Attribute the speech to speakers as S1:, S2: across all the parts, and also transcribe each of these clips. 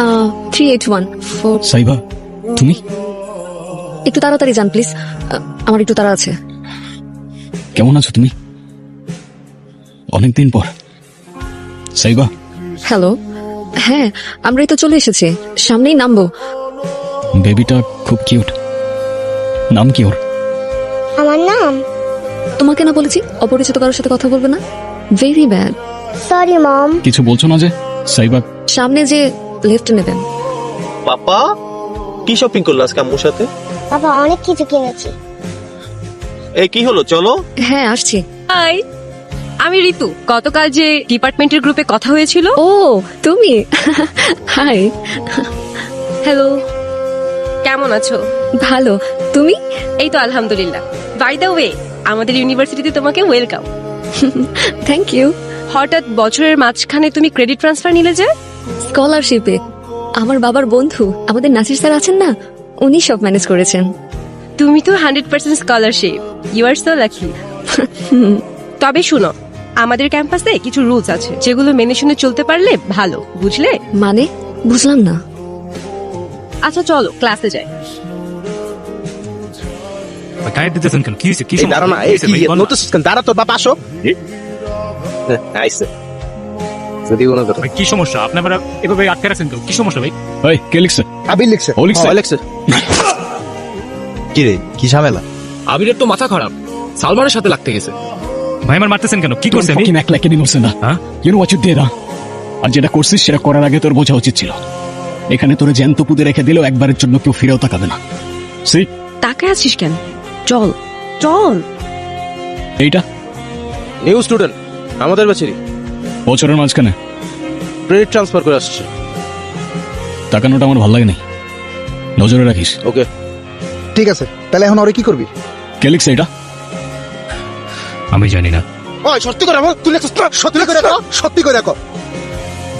S1: 3814।
S2: সাইবা, তুমি?
S1: একটু তাড়াতাড়ি যান প্লিজ, আমার একটু তাড়া আছে।
S2: কেমন আছো তুমি? অনেকদিন পর। সাইবা,
S1: হ্যালো, হ্যাঁ আমরাই তো চলে এসেছি, সামনেই নামবো।
S2: বেবিটা খুব কিউট। নাম কি ওর?
S3: আমার নাম?
S1: তোমাকে না বলেছি অপরিচিত কারোর সাথে কথা বলবে না, ভেরি ব্যাড।
S3: Sorry mom.
S2: কিছু বলছো না যে? সাইবা,
S1: সামনে যে লেফট নেবেন।
S4: পাপা কি শপিং করলো আজকে আম্মুর সাথে?
S3: বাবা অনেক কিছু কিনেছি।
S4: এই কি হলো, চলো।
S1: হ্যাঁ আসছি।
S5: হাই, আমি ঋতু। গতকাল যে ডিপার্টমেন্টের গ্রুপে কথা হয়েছিল।
S1: ও তুমি, হাই।
S5: হ্যালো, কেমন আছো?
S1: ভালো, তুমি?
S5: এই তো আলহামদুলিল্লাহ। বাই দ্য ওয়ে, আমাদের ইউনিভার্সিটিতে তোমাকে ওয়েলকাম।
S1: Thank you.
S5: হঠাৎ বছরের মাঝখানে তুমি ক্রেডিট ট্রান্সফার নিলে যে?
S1: স্কলারশিপে আমার বাবার বন্ধু আমাদের নাসির স্যার আছেন না, উনি সব ম্যানেজ করেছেন।
S5: তুমি তো 100% scholarship. You are so lucky. তবে শুনো, আমাদের ক্যাম্পাসে কিছু রুলস আছে যেগুলো মেনে শুনে চলতে পারলে ভালো, বুঝলে?
S1: মানে বুঝলাম না।
S5: আচ্ছা চলো ক্লাসে যাই।
S6: গায়ে দিতেছেন কেন? কি হয়েছে? কি
S4: এই দাঁড়া না, এই কি নোটিস কেন? দাঁড়া, তোর বাবা আসো। আইসে যদি কোনো কথা।
S6: ভাই কি সমস্যা? আপনি আবার এভাবে আটকে রাখছেন কেন? কি সমস্যা ভাই?
S2: ওই কে লিখছে?
S4: আবির লিখছে।
S2: ও লিখছে?
S4: লিখছে। কি রে, কি ঝামেলা?
S7: আবিরের তো মাথা খারাপ, সালমানের সাথে লাগতে গেছে।
S6: ভাই আমার মারতেছেন কেন? কি করছে আমি?
S2: ফুcking act like an innocent,
S6: হ্যাঁ?
S2: You know what you did, huh? আর যেটা করছিস সেটা করার আগে তোর বোঝা উচিত ছিল। এখানে তোরে জ্যান্ত পুঁতে রেখে দিলেও একবারের জন্য কেউ ফিরেও তাকাবে না। সি
S5: তাকে আছিস কেন? চল চল।
S2: এইটা
S4: নিউ স্টুডেন্ট আমাদের ব্যাচেরই,
S2: বছরের মাঝখানে
S4: ক্রেডিট ট্রান্সফার করে আসছে।
S2: তাকানোটা আমার ভালো লাগে নাই, নজরে রাখিস।
S4: ওকে
S8: ঠিক আছে, তাহলে এখন ওরে কি করবি?
S2: কে লিখছে এটা?
S6: আমি জানি না।
S4: ওই সত্যি করে বল, তুই লিখছিস না?
S8: সত্যি করে কর, সত্যি করে কর।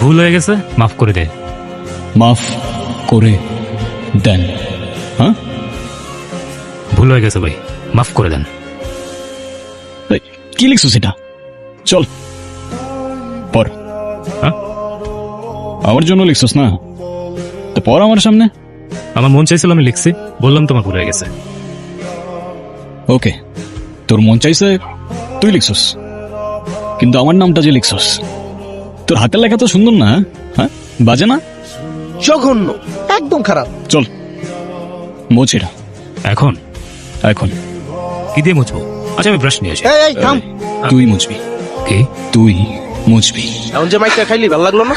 S6: ভুল হয়ে গেছে, মাফ করে দে।
S2: মাফ করে দেন? হ্যাঁ,
S6: ভুল হয়ে গেছে ভাই, মাফ করে দেন।
S2: এই, কি লিখছো সেটা? চল পর।
S6: হ্যাঁ?
S2: আমার জন্য লিখছস না, তো পর আমার সামনে।
S6: আমার মন চাইছিল আমি লিখছি, বললাম তোমার ভুল হয়ে গেছে।
S2: ওকে, তোর মন চাইছে তুই লিখছস, কিন্তু আমার নামটা যে লিখছস, তোর হাতের লেখা তো সুন্দর না। হ্যাঁ, বাজে না?
S8: জঘন্য, একদম খারাপ।
S2: চল মোছ এটা
S6: এখন
S2: এখন।
S6: কি দিয়ে মুছবো? আচ্ছা আমি ব্রাশ নিয়ে আসি।
S8: এই থাম।
S2: তুই মুছবি,
S6: কি?
S2: তুই মুছবি।
S4: এখন যে মাইকটা খাইলি ভালো লাগলো না?